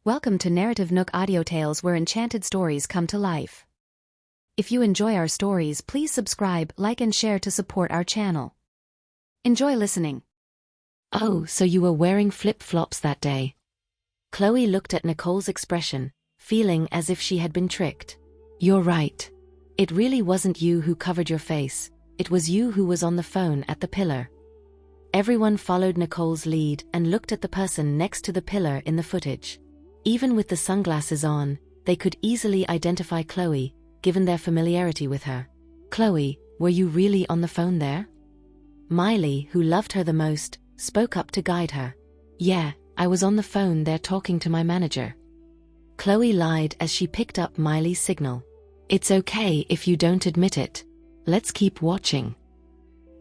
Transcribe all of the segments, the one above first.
Welcome to NarrativeNook audio tales where enchanted stories come to life. If you enjoy our stories, please subscribe, like and share to support our channel. Enjoy listening. Oh, so you were wearing flip-flops that day. Chloe looked at Nicole's expression, feeling as if she had been tricked. You're right. It really wasn't you who covered your face, it was you who was on the phone at the pillar. Everyone followed Nicole's lead and looked at the person next to the pillar in the footage. Even with the sunglasses on, they could easily identify Chloe, given their familiarity with her. Chloe, were you really on the phone there? Miley, who loved her the most, spoke up to guide her. Yeah, I was on the phone there talking to my manager. Chloe lied as she picked up Miley's signal. It's okay if you don't admit it. Let's keep watching.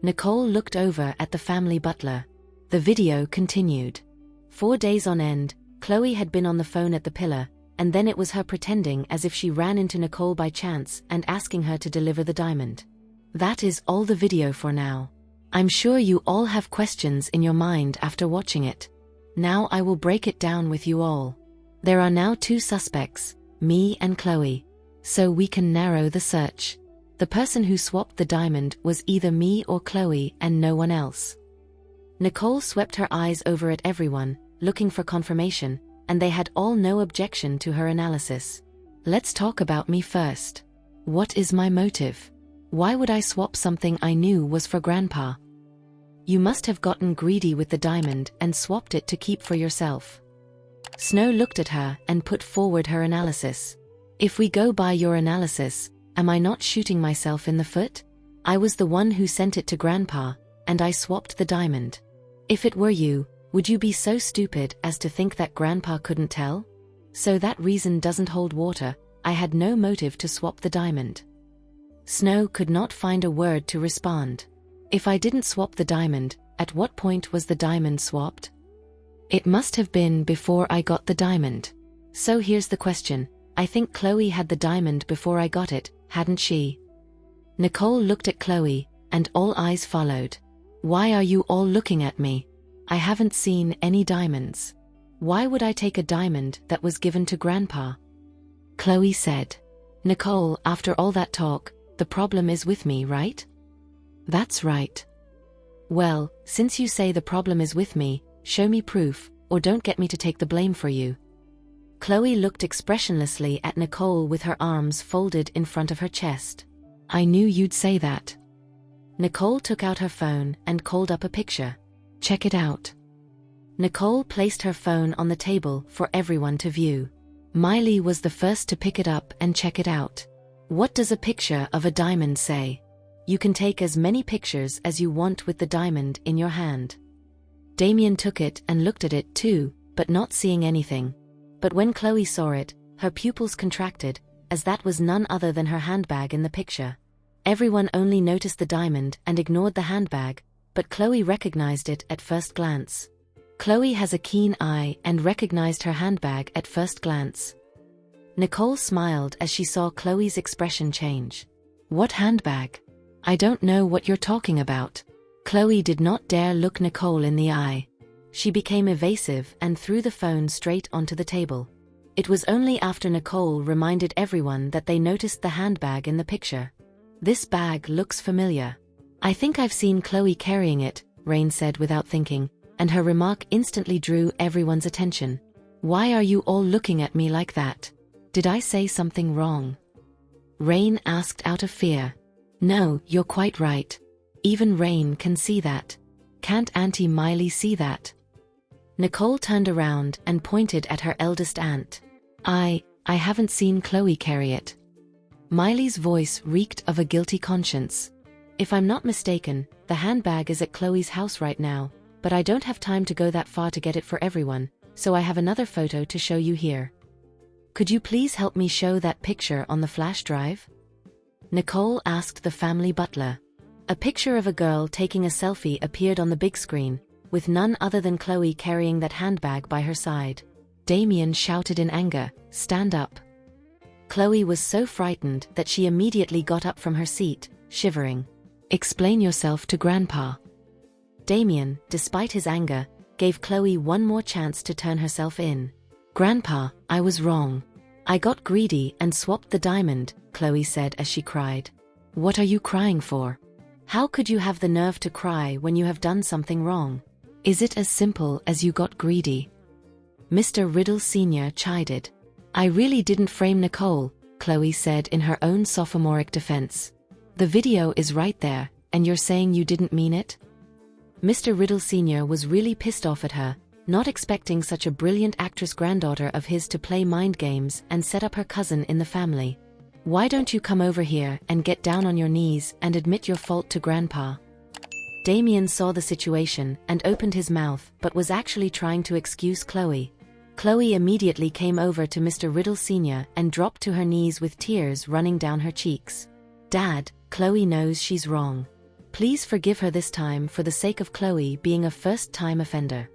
Nicole looked over at the family butler. The video continued. 4 days on end, Chloe had been on the phone at the pillar, and then it was her pretending as if she ran into Nicole by chance and asking her to deliver the diamond. That is all the video for now. I'm sure you all have questions in your mind after watching it. Now I will break it down with you all. There are now 2 suspects, me and Chloe. So we can narrow the search. The person who swapped the diamond was either me or Chloe and no one else. Nicole swept her eyes over at everyone, looking for confirmation, and they had all no objection to her analysis. Let's talk about me first. What is my motive? Why would I swap something I knew was for Grandpa? You must have gotten greedy with the diamond and swapped it to keep for yourself. Snow looked at her and put forward her analysis. If we go by your analysis, am I not shooting myself in the foot? I was the one who sent it to Grandpa, and I swapped the diamond. If it were you, would you be so stupid as to think that Grandpa couldn't tell? So that reason doesn't hold water. I had no motive to swap the diamond. Snow could not find a word to respond. If I didn't swap the diamond, at what point was the diamond swapped? It must have been before I got the diamond. So here's the question. I think Chloe had the diamond before I got it, hadn't she? Nicole looked at Chloe, and all eyes followed. Why are you all looking at me? I haven't seen any diamonds. Why would I take a diamond that was given to Grandpa? Chloe said. Nicole, after all that talk, the problem is with me, right? That's right. Well, since you say the problem is with me, show me proof, or don't get me to take the blame for you. Chloe looked expressionlessly at Nicole with her arms folded in front of her chest. I knew you'd say that. Nicole took out her phone and called up a picture. Check it out. Nicole placed her phone on the table for everyone to view. Miley was the first to pick it up and check it out. What does a picture of a diamond say? You can take as many pictures as you want with the diamond in your hand. Damien took it and looked at it too, but not seeing anything. But when Chloe saw it, her pupils contracted, as that was none other than her handbag in the picture. Everyone only noticed the diamond and ignored the handbag, but Chloe recognized it at first glance. Chloe has a keen eye and recognized her handbag at first glance. Nicole smiled as she saw Chloe's expression change. What handbag? I don't know what you're talking about. Chloe did not dare look Nicole in the eye. She became evasive and threw the phone straight onto the table. It was only after Nicole reminded everyone that they noticed the handbag in the picture. This bag looks familiar. I think I've seen Chloe carrying it, Rain said without thinking, and her remark instantly drew everyone's attention. Why are you all looking at me like that? Did I say something wrong? Rain asked out of fear. No, you're quite right. Even Rain can see that. Can't Auntie Miley see that? Nicole turned around and pointed at her eldest aunt. I haven't seen Chloe carry it. Miley's voice reeked of a guilty conscience. If I'm not mistaken, the handbag is at Chloe's house right now, but I don't have time to go that far to get it for everyone, so I have another photo to show you here. Could you please help me show that picture on the flash drive? Nicole asked the family butler. A picture of a girl taking a selfie appeared on the big screen, with none other than Chloe carrying that handbag by her side. Damien shouted in anger, "Stand up." Chloe was so frightened that she immediately got up from her seat, shivering. Explain yourself to Grandpa. Damien, despite his anger, gave Chloe one more chance to turn herself in. Grandpa, I was wrong. I got greedy and swapped the diamond, Chloe said as she cried. What are you crying for? How could you have the nerve to cry when you have done something wrong? Is it as simple as you got greedy? Mr. Riddle Sr. chided. I really didn't frame Nicole, Chloe said in her own sophomoric defense. The video is right there, and you're saying you didn't mean it? Mr. Riddle Sr. was really pissed off at her, not expecting such a brilliant actress granddaughter of his to play mind games and set up her cousin in the family. Why don't you come over here and get down on your knees and admit your fault to Grandpa? Damien saw the situation and opened his mouth but was actually trying to excuse Chloe. Chloe immediately came over to Mr. Riddle Sr. and dropped to her knees with tears running down her cheeks. Dad, Chloe knows she's wrong. Please forgive her this time for the sake of Chloe being a first-time offender.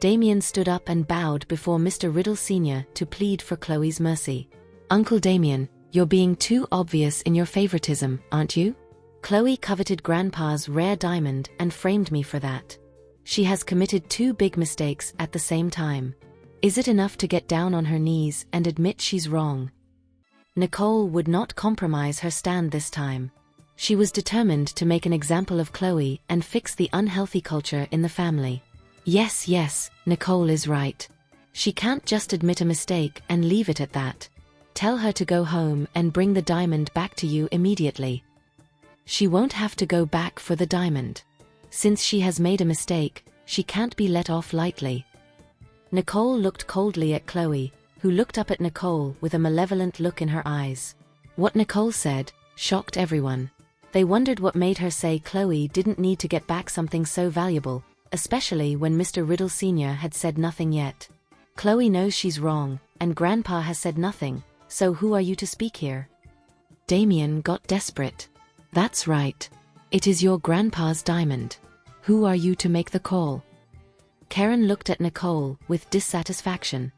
Damien stood up and bowed before Mr. Riddle Sr. to plead for Chloe's mercy. Uncle Damien, you're being too obvious in your favoritism, aren't you? Chloe coveted Grandpa's rare diamond and framed me for that. She has committed two big mistakes at the same time. Is it enough to get down on her knees and admit she's wrong? Nicole would not compromise her stand this time. She was determined to make an example of Chloe and fix the unhealthy culture in the family. Yes, Nicole is right. She can't just admit a mistake and leave it at that. Tell her to go home and bring the diamond back to you immediately. She won't have to go back for the diamond. Since she has made a mistake, she can't be let off lightly. Nicole looked coldly at Chloe, who looked up at Nicole with a malevolent look in her eyes. What Nicole said shocked everyone. They wondered what made her say Chloe didn't need to get back something so valuable, especially when Mr. Riddle Sr. had said nothing yet. Chloe knows she's wrong, and Grandpa has said nothing, so who are you to speak here? Damien got desperate. That's right. It is your grandpa's diamond. Who are you to make the call? Karen looked at Nicole with dissatisfaction.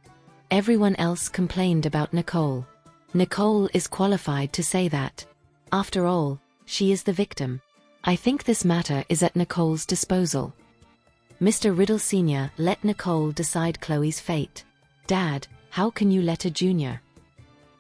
Everyone else complained about Nicole. Nicole is qualified to say that. After all, she is the victim. I think this matter is at Nicole's disposal. Mr. Riddle Sr. let Nicole decide Chloe's fate. Dad, how can you let a junior?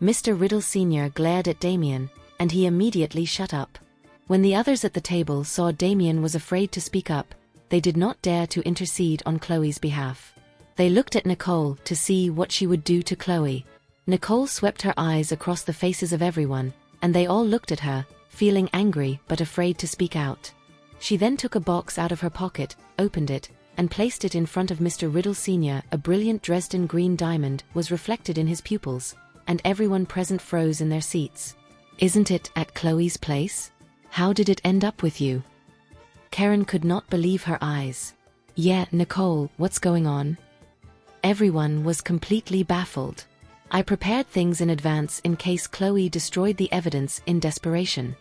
Mr. Riddle Sr. glared at Damien, and he immediately shut up. When the others at the table saw Damien was afraid to speak up, they did not dare to intercede on Chloe's behalf. They looked at Nicole to see what she would do to Chloe. Nicole swept her eyes across the faces of everyone, and they all looked at her, feeling angry but afraid to speak out. She then took a box out of her pocket, opened it, and placed it in front of Mr. Riddle Sr. A brilliant Dresden green diamond was reflected in his pupils, and everyone present froze in their seats. Isn't it at Chloe's place? How did it end up with you? Karen could not believe her eyes. Yeah, Nicole, what's going on? Everyone was completely baffled. I prepared things in advance in case Chloe destroyed the evidence in desperation.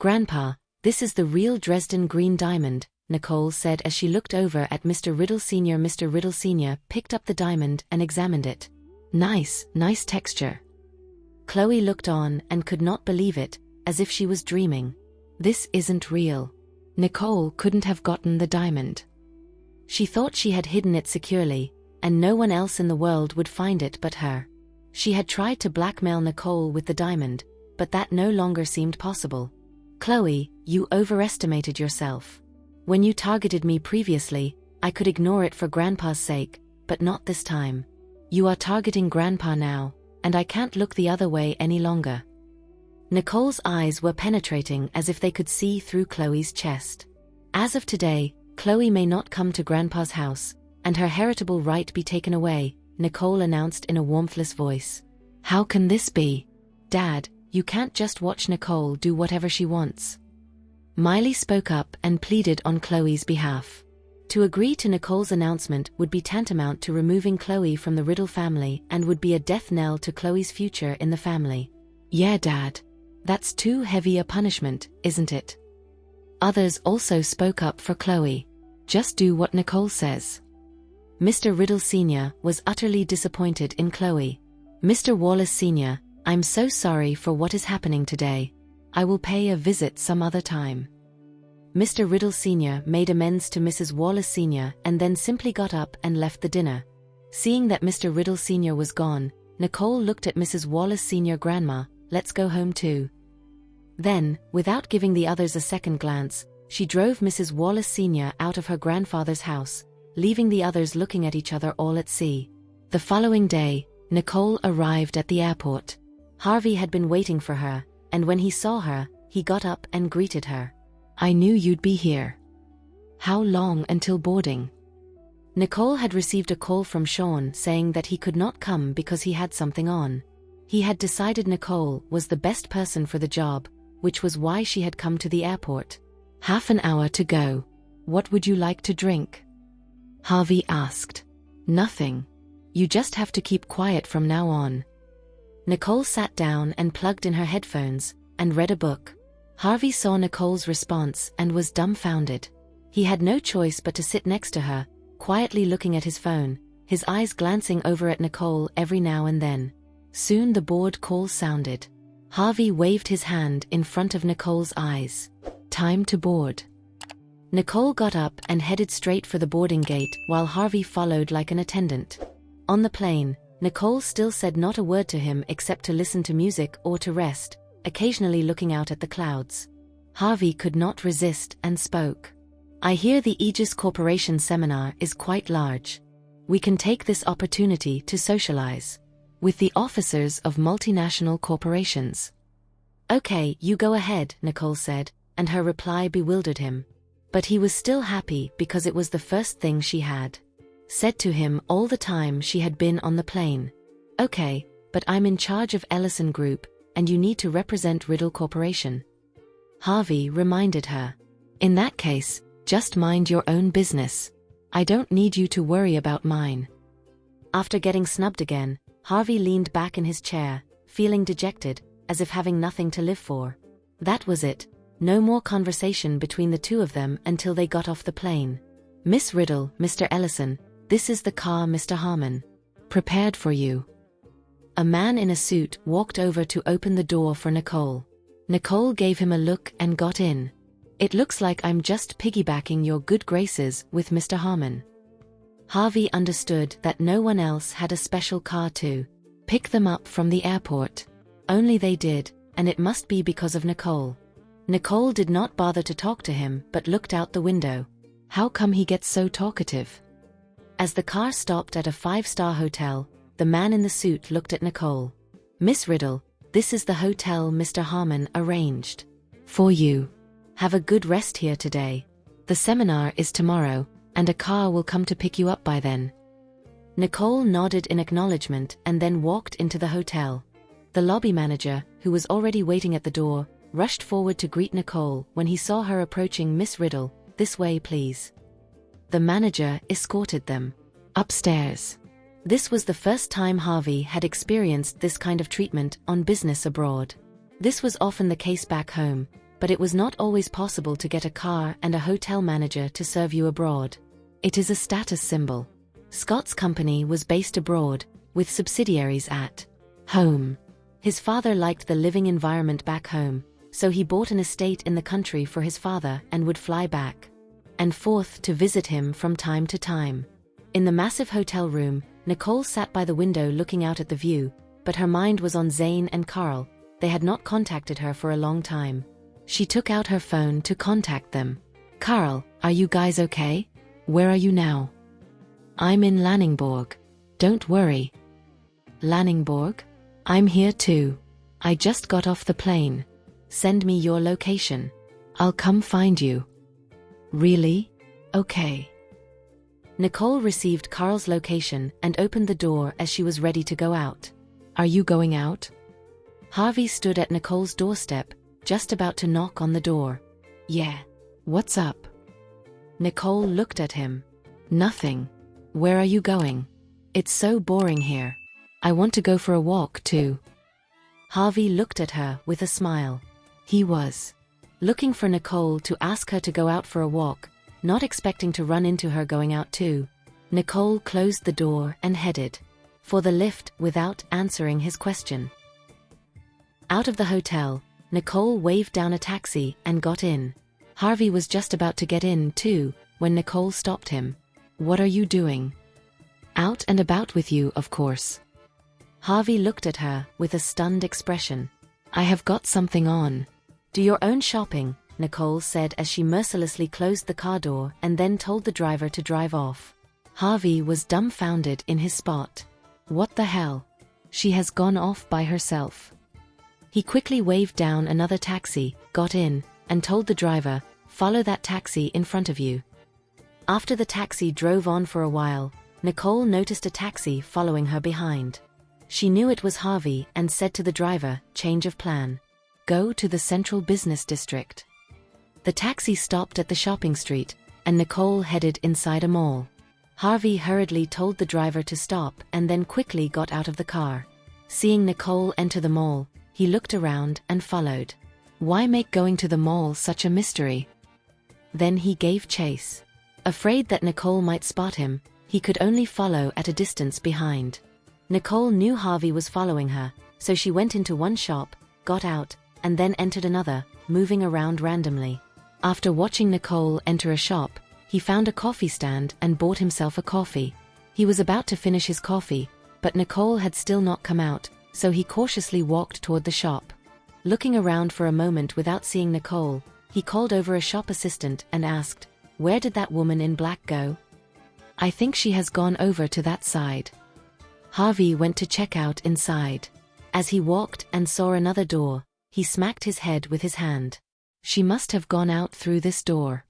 Grandpa, this is the real Dresden green diamond, Nicole said as she looked over at Mr. Riddle Sr. Mr. Riddle Sr. picked up the diamond and examined it. Nice texture. Chloe looked on and could not believe it, as if she was dreaming. This isn't real. Nicole couldn't have gotten the diamond. She thought she had hidden it securely, and no one else in the world would find it but her. She had tried to blackmail Nicole with the diamond, but that no longer seemed possible. Chloe, you overestimated yourself. When you targeted me previously, I could ignore it for Grandpa's sake, but not this time. You are targeting Grandpa now, and I can't look the other way any longer. Nicole's eyes were penetrating as if they could see through Chloe's chest. As of today, Chloe may not come to Grandpa's house, and her heritable right be taken away, Nicole announced in a warmthless voice. How can this be? Dad, you can't just watch Nicole do whatever she wants. Miley spoke up and pleaded on Chloe's behalf. To agree to Nicole's announcement would be tantamount to removing Chloe from the Riddle family and would be a death knell to Chloe's future in the family. Yeah, Dad. That's too heavy a punishment, isn't it? Others also spoke up for Chloe. Just do what Nicole says. Mr. Riddle Sr. was utterly disappointed in Chloe. Mr. Wallace Sr., I'm so sorry for what is happening today. I will pay a visit some other time. Mr. Riddle Sr. made amends to Mrs. Wallace Sr. and then simply got up and left the dinner. Seeing that Mr. Riddle Sr. was gone, Nicole looked at Mrs. Wallace Sr. Grandma, let's go home too. Then, without giving the others a second glance, she drove Mrs. Wallace Sr. out of her grandfather's house, leaving the others looking at each other all at sea. The following day, Nicole arrived at the airport. Harvey had been waiting for her, and when he saw her, he got up and greeted her. I knew you'd be here. How long until boarding? Nicole had received a call from Sean saying that he could not come because he had something on. He had decided Nicole was the best person for the job, which was why she had come to the airport. Half an hour to go. What would you like to drink? Harvey asked. Nothing. You just have to keep quiet from now on. Nicole sat down and plugged in her headphones, and read a book. Harvey saw Nicole's response and was dumbfounded. He had no choice but to sit next to her, quietly looking at his phone, his eyes glancing over at Nicole every now and then. Soon the board call sounded. Harvey waved his hand in front of Nicole's eyes. Time to board. Nicole got up and headed straight for the boarding gate while Harvey followed like an attendant. On the plane, Nicole still said not a word to him except to listen to music or to rest, occasionally looking out at the clouds. Harvey could not resist and spoke. I hear the Aegis Corporation seminar is quite large. We can take this opportunity to socialize with the officers of multinational corporations. Okay, you go ahead, Nicole said, and her reply bewildered him. But he was still happy because it was the first thing she had said to him all the time she had been on the plane. Okay, but I'm in charge of Ellison Group, and you need to represent Riddle Corporation. Harvey reminded her. In that case, just mind your own business. I don't need you to worry about mine. After getting snubbed again, Harvey leaned back in his chair, feeling dejected, as if having nothing to live for. That was it. No more conversation between the two of them until they got off the plane. Miss Riddle, Mr. Ellison, this is the car Mr. Harmon prepared for you. A man in a suit walked over to open the door for Nicole. Nicole gave him a look and got in. It looks like I'm just piggybacking your good graces with Mr. Harmon. Harvey understood that no one else had a special car to pick them up from the airport. Only they did, and it must be because of Nicole. Nicole did not bother to talk to him but looked out the window. How come he gets so talkative? As the car stopped at a 5-star hotel, the man in the suit looked at Nicole. Miss Riddle, this is the hotel Mr. Harmon arranged for you. Have a good rest here today. The seminar is tomorrow, and a car will come to pick you up by then. Nicole nodded in acknowledgement and then walked into the hotel. The lobby manager, who was already waiting at the door, rushed forward to greet Nicole when he saw her approaching. Miss Riddle, this way please. The manager escorted them upstairs. This was the first time Harvey had experienced this kind of treatment on business abroad. This was often the case back home, but it was not always possible to get a car and a hotel manager to serve you abroad. It is a status symbol. Scott's company was based abroad, with subsidiaries at home. His father liked the living environment back home, so he bought an estate in the country for his father and would fly back and forth to visit him from time to time. In the massive hotel room, Nicole sat by the window looking out at the view, but her mind was on Zane and Carl. They had not contacted her for a long time. She took out her phone to contact them. Carl, are you guys okay? Where are you now? I'm in Lanningborg. Don't worry. Lanningborg? I'm here too. I just got off the plane. Send me your location. I'll come find you. Really? Okay. Nicole received Carl's location and opened the door as she was ready to go out. Are you going out? Harvey stood at Nicole's doorstep, just about to knock on the door. Yeah. What's up? Nicole looked at him. Nothing. Where are you going? It's so boring here. I want to go for a walk too. Harvey looked at her with a smile. He was looking for Nicole to ask her to go out for a walk, not expecting to run into her going out too. Nicole closed the door and headed for the lift without answering his question. Out of the hotel, Nicole waved down a taxi and got in. Harvey was just about to get in too, when Nicole stopped him. What are you doing? Out and about with you, of course. Harvey looked at her with a stunned expression. I have got something on. Do your own shopping, Nicole said as she mercilessly closed the car door and then told the driver to drive off. Harvey was dumbfounded in his spot. What the hell? She has gone off by herself. He quickly waved down another taxi, got in, and told the driver, follow that taxi in front of you. After the taxi drove on for a while, Nicole noticed a taxi following her behind. She knew it was Harvey and said to the driver, change of plan. Go to the central business district. The taxi stopped at the shopping street, and Nicole headed inside a mall. Harvey hurriedly told the driver to stop and then quickly got out of the car. Seeing Nicole enter the mall, he looked around and followed. Why make going to the mall such a mystery? Then he gave chase. Afraid that Nicole might spot him, he could only follow at a distance behind. Nicole knew Harvey was following her, so she went into one shop, got out, and then entered another, moving around randomly. After watching Nicole enter a shop, he found a coffee stand and bought himself a coffee. He was about to finish his coffee, but Nicole had still not come out, so he cautiously walked toward the shop. Looking around for a moment without seeing Nicole, he called over a shop assistant and asked, where did that woman in black go? I think she has gone over to that side. Harvey went to check out inside. As he walked and saw another door, he smacked his head with his hand. She must have gone out through this door.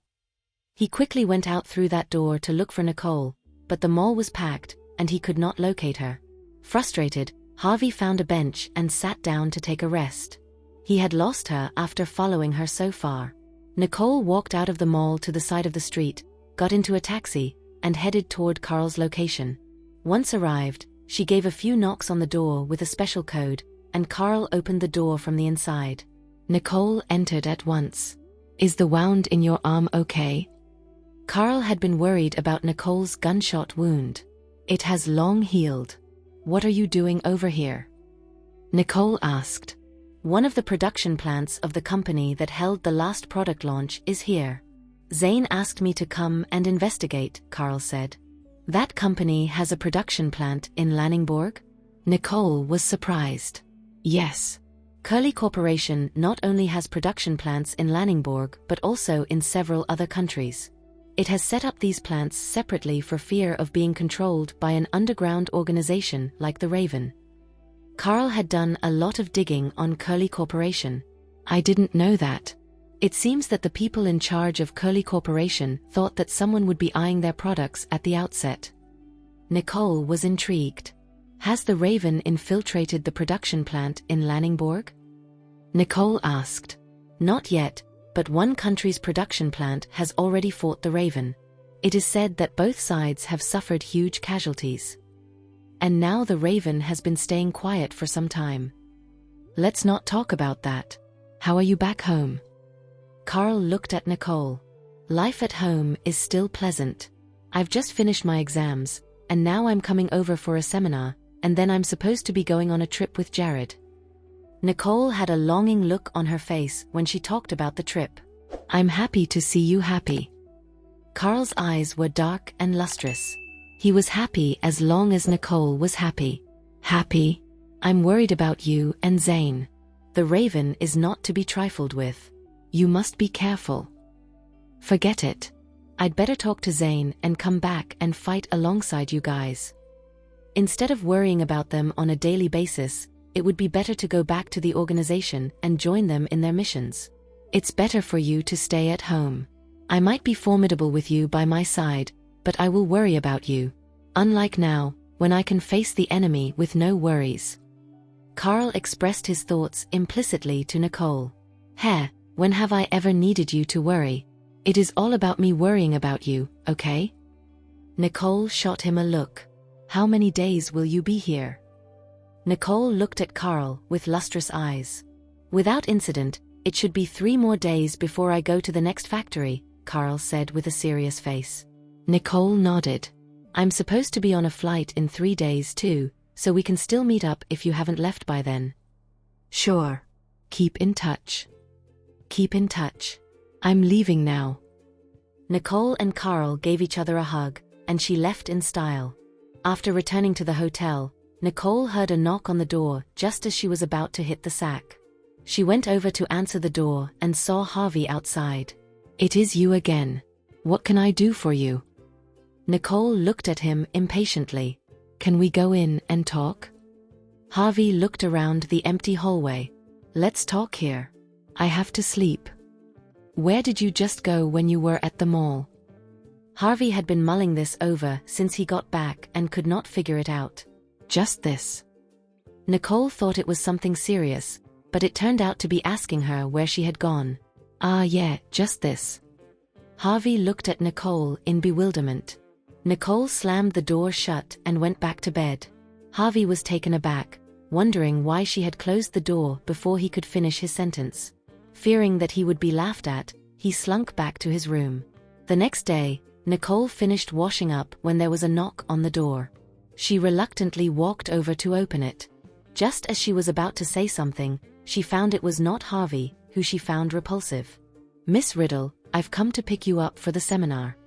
He quickly went out through that door to look for Nicole, but the mall was packed, and he could not locate her. Frustrated, Harvey found a bench and sat down to take a rest. He had lost her after following her so far. Nicole walked out of the mall to the side of the street, got into a taxi, and headed toward Carl's location. Once arrived, she gave a few knocks on the door with a special code, and Carl opened the door from the inside. Nicole entered at once. Is the wound in your arm okay? Carl had been worried about Nicole's gunshot wound. It has long healed. What are you doing over here? Nicole asked. One of the production plants of the company that held the last product launch is here. Zane asked me to come and investigate, Carl said. That company has a production plant in Lanningborg? Nicole was surprised. Yes. Curly Corporation not only has production plants in Lanningborg but also in several other countries. It has set up these plants separately for fear of being controlled by an underground organization like the Raven. Carl had done a lot of digging on Curly Corporation. I didn't know that. It seems that the people in charge of Curly Corporation thought that someone would be eyeing their products at the outset. Nicole was intrigued. Has the Raven infiltrated the production plant in Lanningborg? Nicole asked. Not yet, but one country's production plant has already fought the Raven. It is said that both sides have suffered huge casualties. And now the Raven has been staying quiet for some time. Let's not talk about that. How are you back home? Carl looked at Nicole. Life at home is still pleasant. I've just finished my exams, and now I'm coming over for a seminar, and then I'm supposed to be going on a trip with Jared. Nicole had a longing look on her face when she talked about the trip. I'm happy to see you happy. Carl's eyes were dark and lustrous. He was happy as long as Nicole was happy. Happy? I'm worried about you and Zane. The Raven is not to be trifled with. You must be careful. Forget it. I'd better talk to Zane and come back and fight alongside you guys. Instead of worrying about them on a daily basis, it would be better to go back to the organization and join them in their missions. It's better for you to stay at home. I might be formidable with you by my side, but I will worry about you. Unlike now, when I can face the enemy with no worries. Carl expressed his thoughts implicitly to Nicole. Hey, when have I ever needed you to worry? It is all about me worrying about you, okay? Nicole shot him a look. How many days will you be here? Nicole looked at Carl with lustrous eyes. Without incident, it should be 3 more days before I go to the next factory, Carl said with a serious face. Nicole nodded. I'm supposed to be on a flight in 3 days too, so we can still meet up if you haven't left by then. Sure. Keep in touch. Keep in touch. I'm leaving now. Nicole and Carl gave each other a hug, and she left in style. After returning to the hotel, Nicole heard a knock on the door just as she was about to hit the sack. She went over to answer the door and saw Harvey outside. "It is you again. What can I do for you?" Nicole looked at him impatiently. "Can we go in and talk?" Harvey looked around the empty hallway. "Let's talk here. I have to sleep." "Where did you just go when you were at the mall?" Harvey had been mulling this over since he got back and could not figure it out. "Just this." Nicole thought it was something serious, but it turned out to be asking her where she had gone. "Ah yeah, just this." Harvey looked at Nicole in bewilderment. Nicole slammed the door shut and went back to bed. Harvey was taken aback, wondering why she had closed the door before he could finish his sentence. Fearing that he would be laughed at, he slunk back to his room. The next day, Nicole finished washing up when there was a knock on the door. She reluctantly walked over to open it. Just as she was about to say something, she found it was not Harvey, who she found repulsive. "Miss Riddle, I've come to pick you up for the seminar."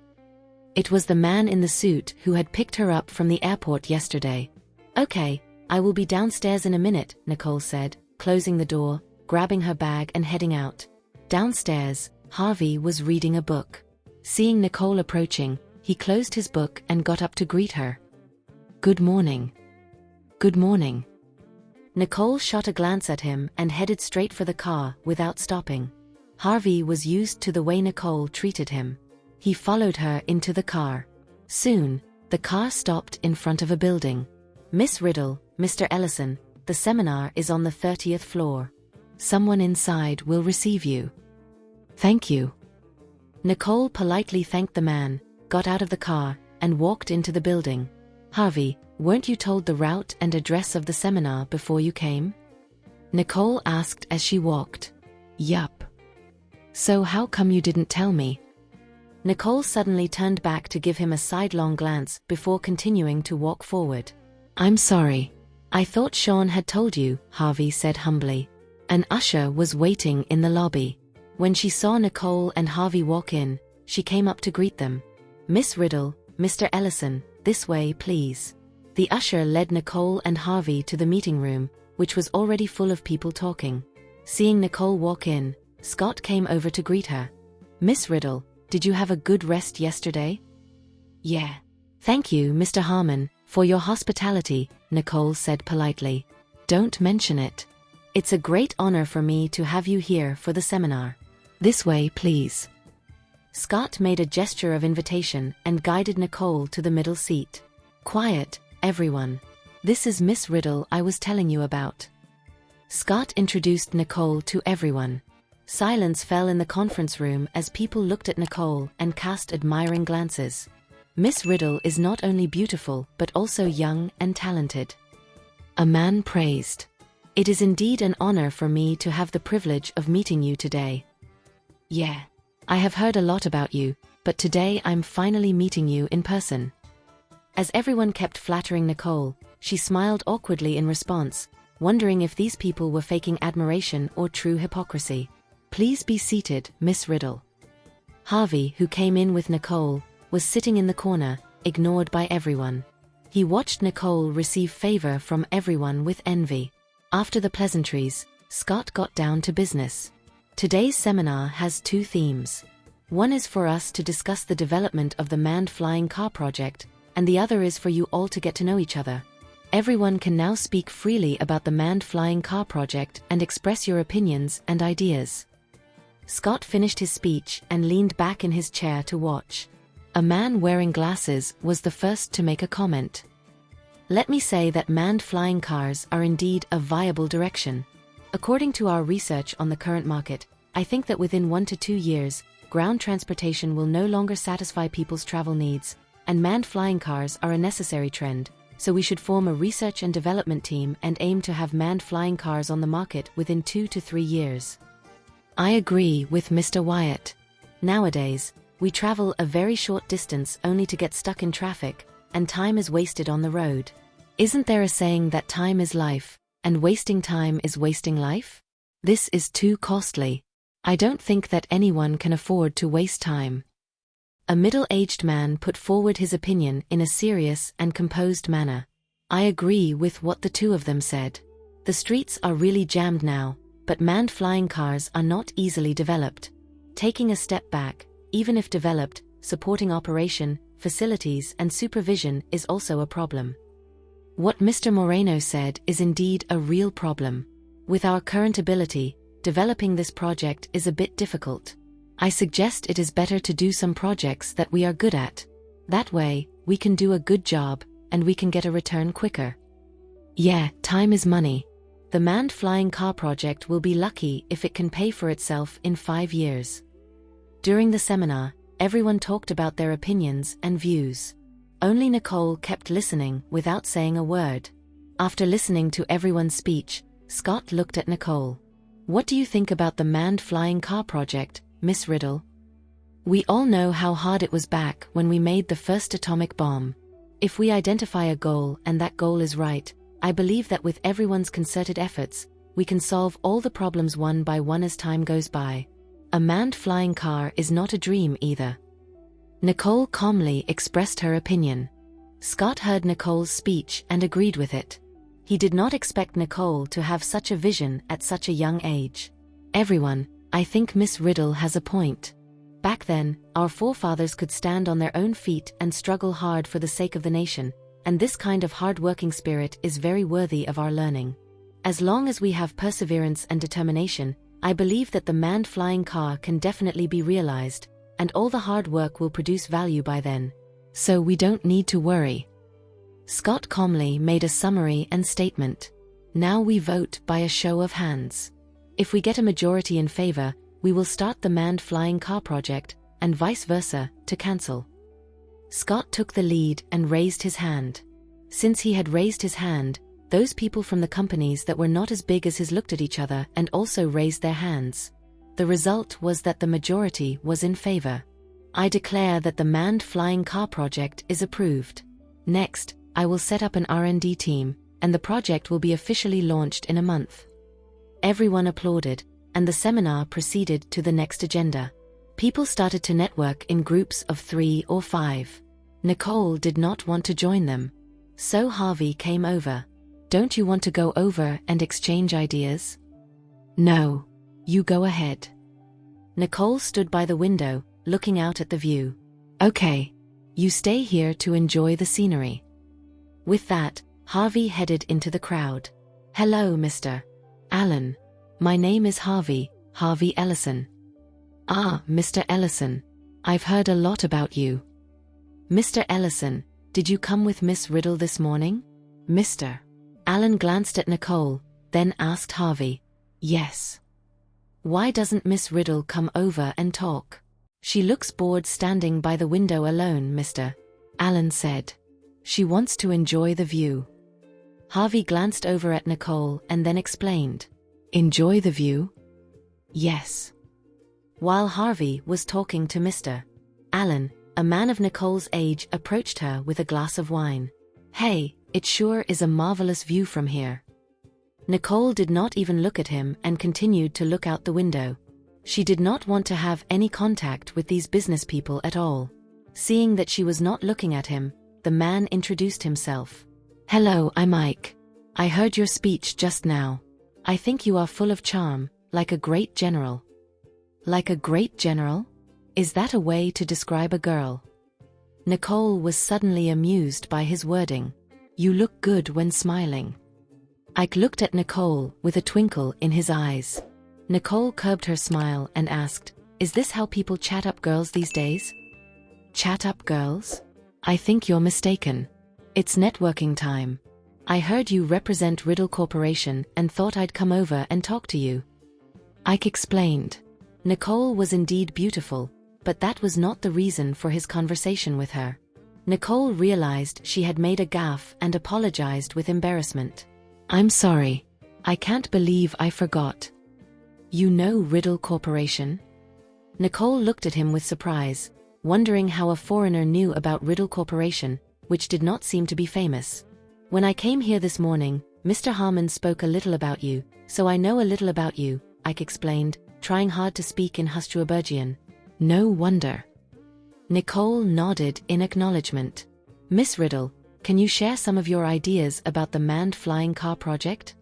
It was the man in the suit who had picked her up from the airport yesterday. "Okay, I will be downstairs in a minute," Nicole said, closing the door, grabbing her bag and heading out. Downstairs, Harvey was reading a book. Seeing Nicole approaching, he closed his book and got up to greet her. "Good morning." "Good morning." Nicole shot a glance at him and headed straight for the car without stopping. Harvey was used to the way Nicole treated him. He followed her into the car. Soon, the car stopped in front of a building. "Miss Riddle, Mr. Ellison, the seminar is on the 30th floor. Someone inside will receive you." "Thank you." Nicole politely thanked the man, got out of the car, and walked into the building. "Harvey, weren't you told the route and address of the seminar before you came?" Nicole asked as she walked. "Yup." "So how come you didn't tell me?" Nicole suddenly turned back to give him a sidelong glance before continuing to walk forward. "I'm sorry. I thought Sean had told you," Harvey said humbly. An usher was waiting in the lobby. When she saw Nicole and Harvey walk in, she came up to greet them. "Miss Riddle, Mr. Ellison, this way please." The usher led Nicole and Harvey to the meeting room, which was already full of people talking. Seeing Nicole walk in, Scott came over to greet her. "Miss Riddle, did you have a good rest yesterday?" "Yeah. Thank you, Mr. Harmon, for your hospitality," Nicole said politely. "Don't mention it. It's a great honor for me to have you here for the seminar. This way, please." Scott made a gesture of invitation and guided Nicole to the middle seat. "Quiet, everyone. This is Miss Riddle I was telling you about." Scott introduced Nicole to everyone. Silence fell in the conference room as people looked at Nicole and cast admiring glances. Miss Riddle is not only beautiful but also young and talented. A man praised. "It is indeed an honor for me to have the privilege of meeting you today." "Yeah. I have heard a lot about you, but today I'm finally meeting you in person." As everyone kept flattering Nicole, she smiled awkwardly in response, wondering if these people were faking admiration or true hypocrisy. "Please be seated, Miss Riddle." Harvey, who came in with Nicole, was sitting in the corner, ignored by everyone. He watched Nicole receive favor from everyone with envy. After the pleasantries, Scott got down to business. Today's seminar has two themes. One is for us to discuss the development of the manned flying car project, and the other is for you all to get to know each other. Everyone can now speak freely about the manned flying car project and express your opinions and ideas. Scott finished his speech and leaned back in his chair to watch. A man wearing glasses was the first to make a comment. "Let me say that manned flying cars are indeed a viable direction. According to our research on the current market, I think that within 1 to 2 years, ground transportation will no longer satisfy people's travel needs, and manned flying cars are a necessary trend, so we should form a research and development team and aim to have manned flying cars on the market within 2 to 3 years. I agree with Mr. Wyatt. Nowadays, we travel a very short distance only to get stuck in traffic, and time is wasted on the road. Isn't there a saying that time is life, and wasting time is wasting life? This is too costly. I don't think that anyone can afford to waste time." A middle-aged man put forward his opinion in a serious and composed manner. I agree with what the two of them said. The streets are really jammed now, but manned flying cars are not easily developed. Taking a step back, even if developed, supporting operation, facilities and supervision is also a problem. What Mr. Moreno said is indeed a real problem. With our current ability, developing this project is a bit difficult. I suggest it is better to do some projects that we are good at. That way, we can do a good job, and we can get a return quicker. Yeah, time is money. The manned flying car project will be lucky if it can pay for itself in 5 years. During the seminar, everyone talked about their opinions and views. Only Nicole kept listening without saying a word. After listening to everyone's speech, Scott looked at Nicole. What do you think about the manned flying car project, Miss Riddle? We all know how hard it was back when we made the first atomic bomb. If we identify a goal and that goal is right, I believe that with everyone's concerted efforts, we can solve all the problems one by one as time goes by. A manned flying car is not a dream either. Nicole calmly expressed her opinion. Scott heard Nicole's speech and agreed with it. He did not expect Nicole to have such a vision at such a young age. Everyone, I think Miss Riddle has a point. Back then, our forefathers could stand on their own feet and struggle hard for the sake of the nation, and this kind of hard-working spirit is very worthy of our learning. As long as we have perseverance and determination, I believe that the manned flying car can definitely be realized, and all the hard work will produce value by then. So we don't need to worry. Scott calmly made a summary and statement. Now we vote by a show of hands. If we get a majority in favor, we will start the manned flying car project, and vice versa, to cancel. Scott took the lead and raised his hand. Since he had raised his hand, those people from the companies that were not as big as his looked at each other and also raised their hands. The result was that the majority was in favor. I declare that the manned flying car project is approved. Next, I will set up an R&D team, and the project will be officially launched in a month. Everyone applauded, and the seminar proceeded to the next agenda. People started to network in groups of 3 or 5. Nicole did not want to join them. So Harvey came over. Don't you want to go over and exchange ideas? No. You go ahead. Nicole stood by the window, looking out at the view. Okay. You stay here to enjoy the scenery. With that, Harvey headed into the crowd. Hello, Mr. Allen. My name is Harvey Ellison. Ah, Mr. Ellison. I've heard a lot about you. Mr. Ellison, did you come with Miss Riddle this morning? Mr. Allen glanced at Nicole, then asked Harvey. Yes. Why doesn't Miss Riddle come over and talk? She looks bored standing by the window alone, Mr. Allen said. She wants to enjoy the view. Harvey glanced over at Nicole and then explained. Enjoy the view? Yes. While Harvey was talking to Mr. Allen, a man of Nicole's age approached her with a glass of wine. Hey, it sure is a marvelous view from here. Nicole did not even look at him and continued to look out the window. She did not want to have any contact with these business people at all. Seeing that she was not looking at him, the man introduced himself. Hello, I'm Ike. I heard your speech just now. I think you are full of charm, like a great general. Like a great general? Is that a way to describe a girl? Nicole was suddenly amused by his wording. You look good when smiling. Ike looked at Nicole with a twinkle in his eyes. Nicole curbed her smile and asked, Is this how people chat up girls these days? Chat up girls? I think you're mistaken. It's networking time. I heard you represent Riddle Corporation and thought I'd come over and talk to you. Ike explained. Nicole was indeed beautiful, but that was not the reason for his conversation with her. Nicole realized she had made a gaffe and apologized with embarrassment. I'm sorry. I can't believe I forgot. You know Riddle Corporation? Nicole looked at him with surprise, wondering how a foreigner knew about Riddle Corporation, which did not seem to be famous. When I came here this morning, Mr. Harmon spoke a little about you, so I know a little about you, Ike explained, trying hard to speak in Hustruabergian. No wonder. Nicole nodded in acknowledgement. Miss Riddle, can you share some of your ideas about the manned flying car project?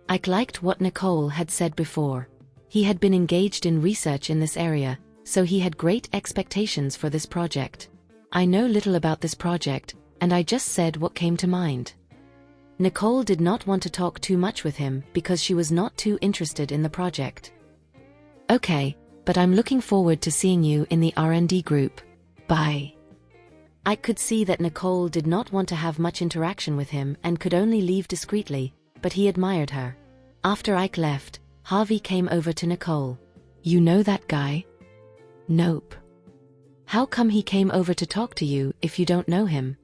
Ike liked what Nicole had said before. He had been engaged in research in this area, so he had great expectations for this project. I know little about this project, and I just said what came to mind. Nicole did not want to talk too much with him because she was not too interested in the project. Okay, but I'm looking forward to seeing you in the R&D group. Bye. Ike could see that Nicole did not want to have much interaction with him and could only leave discreetly, but he admired her. After Ike left, Harvey came over to Nicole. You know that guy? Nope. How come he came over to talk to you if you don't know him?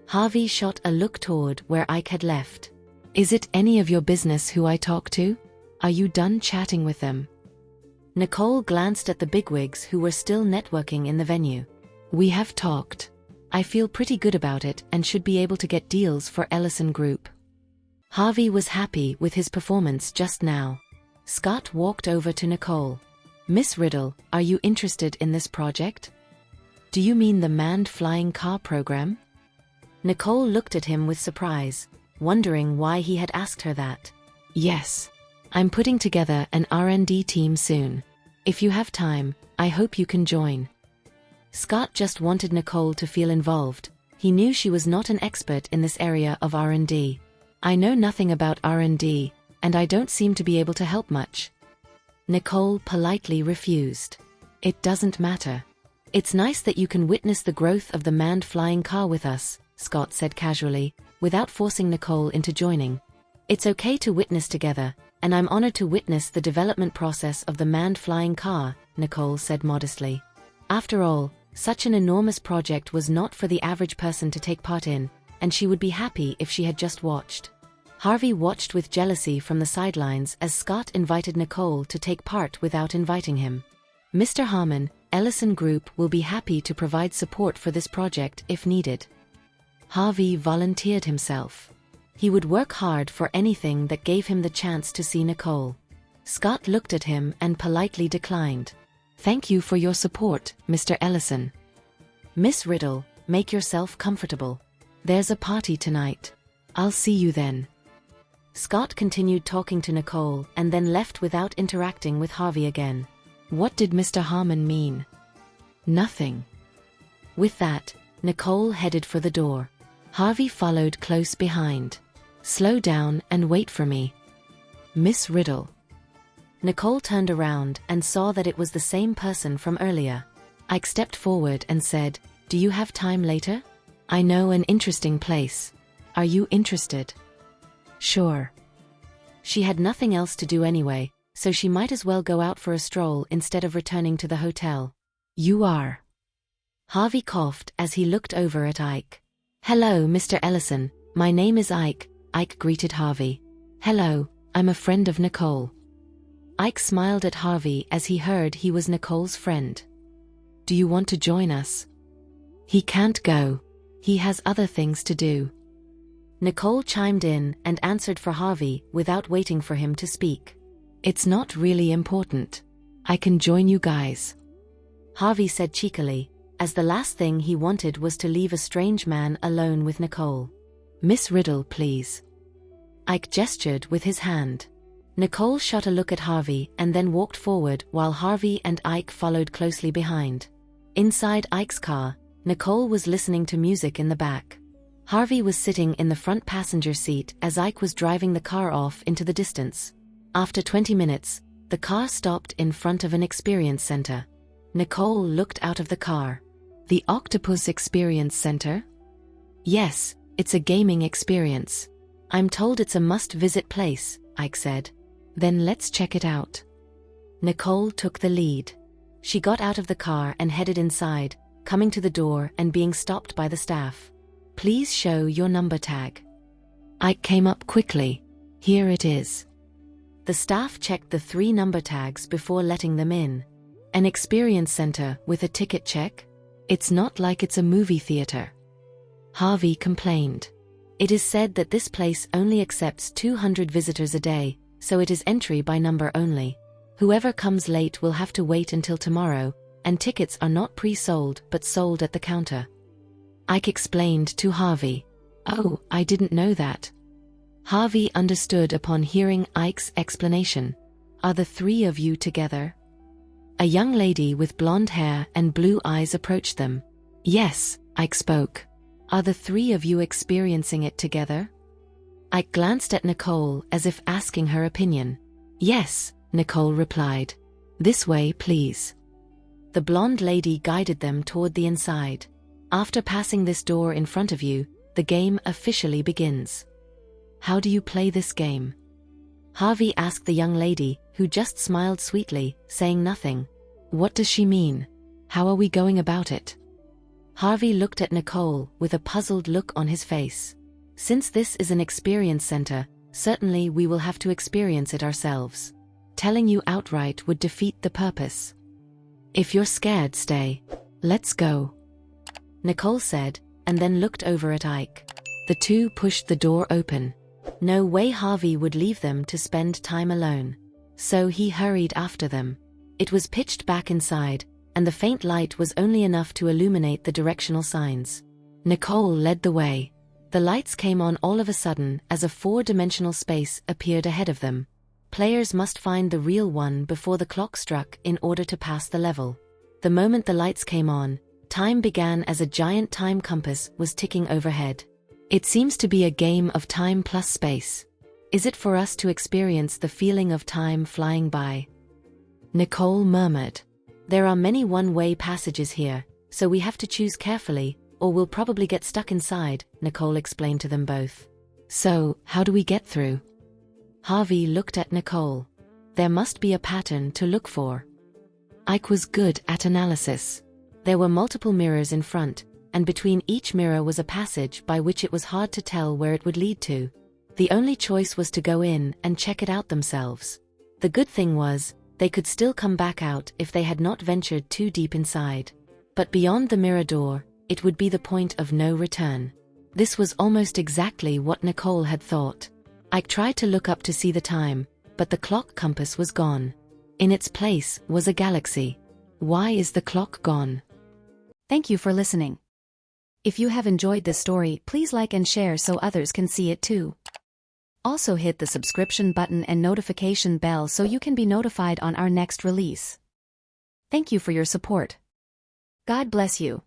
Harvey shot a look toward where Ike had left. Is it any of your business who I talk to? Are you done chatting with them? Nicole glanced at the bigwigs who were still networking in the venue. We have talked. I feel pretty good about it and should be able to get deals for Ellison Group. Harvey was happy with his performance just now. Scott walked over to Nicole. Miss Riddle, are you interested in this project? Do you mean the manned flying car program? Nicole looked at him with surprise, wondering why he had asked her that. Yes. I'm putting together an R&D team soon. If you have time, I hope you can join. Scott just wanted Nicole to feel involved. He knew she was not an expert in this area of R&D. I know nothing about R&D, and I don't seem to be able to help much. Nicole politely refused. It doesn't matter. It's nice that you can witness the growth of the manned flying car with us, Scott said casually, without forcing Nicole into joining. It's okay to witness together, and I'm honored to witness the development process of the manned flying car, Nicole said modestly. After all, such an enormous project was not for the average person to take part in, and she would be happy if she had just watched. Harvey watched with jealousy from the sidelines as Scott invited Nicole to take part without inviting him. Mr. Harmon, Ellison Group will be happy to provide support for this project if needed. Harvey volunteered himself. He would work hard for anything that gave him the chance to see Nicole. Scott looked at him and politely declined. Thank you for your support, Mr. Ellison. Miss Riddle, make yourself comfortable. There's a party tonight. I'll see you then. Scott continued talking to Nicole and then left without interacting with Harvey again. What did Mr. Harmon mean? Nothing. With that, Nicole headed for the door. Harvey followed close behind. Slow down and wait for me. Miss Riddle. Nicole turned around and saw that it was the same person from earlier. Ike stepped forward and said, Do you have time later? I know an interesting place. Are you interested? Sure. She had nothing else to do anyway, so she might as well go out for a stroll instead of returning to the hotel. You are. Harvey coughed as he looked over at Ike. Hello, Mr. Ellison, my name is Ike, Ike greeted Harvey. Hello, I'm a friend of Nicole. Ike smiled at Harvey as he heard he was Nicole's friend. Do you want to join us? He can't go. He has other things to do. Nicole chimed in and answered for Harvey without waiting for him to speak. It's not really important. I can join you guys. Harvey said cheekily, as the last thing he wanted was to leave a strange man alone with Nicole. Miss Riddle, please. Ike gestured with his hand. Nicole shot a look at Harvey and then walked forward while Harvey and Ike followed closely behind. Inside Ike's car, Nicole was listening to music in the back. Harvey was sitting in the front passenger seat as Ike was driving the car off into the distance. After 20 minutes, the car stopped in front of an experience center. Nicole looked out of the car. The Octopus Experience Center? Yes, it's a gaming experience. I'm told it's a must-visit place, Ike said. Then let's check it out. Nicole took the lead. She got out of the car and headed inside, coming to the door and being stopped by the staff. Please show your number tag. Ike came up quickly. Here it is. The staff checked the 3 number tags before letting them in. An experience center with a ticket check? It's not like it's a movie theater. Harvey complained. It is said that this place only accepts 200 visitors a day, so it is entry by number only. Whoever comes late will have to wait until tomorrow, and tickets are not pre-sold but sold at the counter. Ike explained to Harvey. Oh, I didn't know that. Harvey understood upon hearing Ike's explanation. Are the three of you together? A young lady with blonde hair and blue eyes approached them. Yes, Ike spoke. Are the three of you experiencing it together? Ike glanced at Nicole as if asking her opinion. Yes, Nicole replied. This way, please. The blonde lady guided them toward the inside. After passing this door in front of you, the game officially begins. How do you play this game? Harvey asked the young lady, who just smiled sweetly, saying nothing. What does she mean? How are we going about it? Harvey looked at Nicole with a puzzled look on his face. Since this is an experience center, certainly we will have to experience it ourselves. Telling you outright would defeat the purpose. If you're scared, stay. Let's go. Nicole said, and then looked over at Ike. The two pushed the door open. No way Harvey would leave them to spend time alone. So he hurried after them. It was pitched back inside, and the faint light was only enough to illuminate the directional signs. Nicole led the way. The lights came on all of a sudden as a four-dimensional space appeared ahead of them. Players must find the real one before the clock struck in order to pass the level. The moment the lights came on, time began as a giant time compass was ticking overhead. It seems to be a game of time plus space. Is it for us to experience the feeling of time flying by? Nicole murmured. There are many one-way passages here, so we have to choose carefully, or we'll probably get stuck inside, Nicole explained to them both. So, how do we get through? Harvey looked at Nicole. There must be a pattern to look for. Ike was good at analysis. There were multiple mirrors in front, and between each mirror was a passage by which it was hard to tell where it would lead to. The only choice was to go in and check it out themselves. The good thing was, they could still come back out if they had not ventured too deep inside. But beyond the mirror door, it would be the point of no return. This was almost exactly what Nicole had thought. Ike tried to look up to see the time, but the clock compass was gone. In its place was a galaxy. Why is the clock gone? Thank you for listening. If you have enjoyed this story, please like and share so others can see it too. Also hit the subscription button and notification bell so you can be notified on our next release. Thank you for your support. God bless you.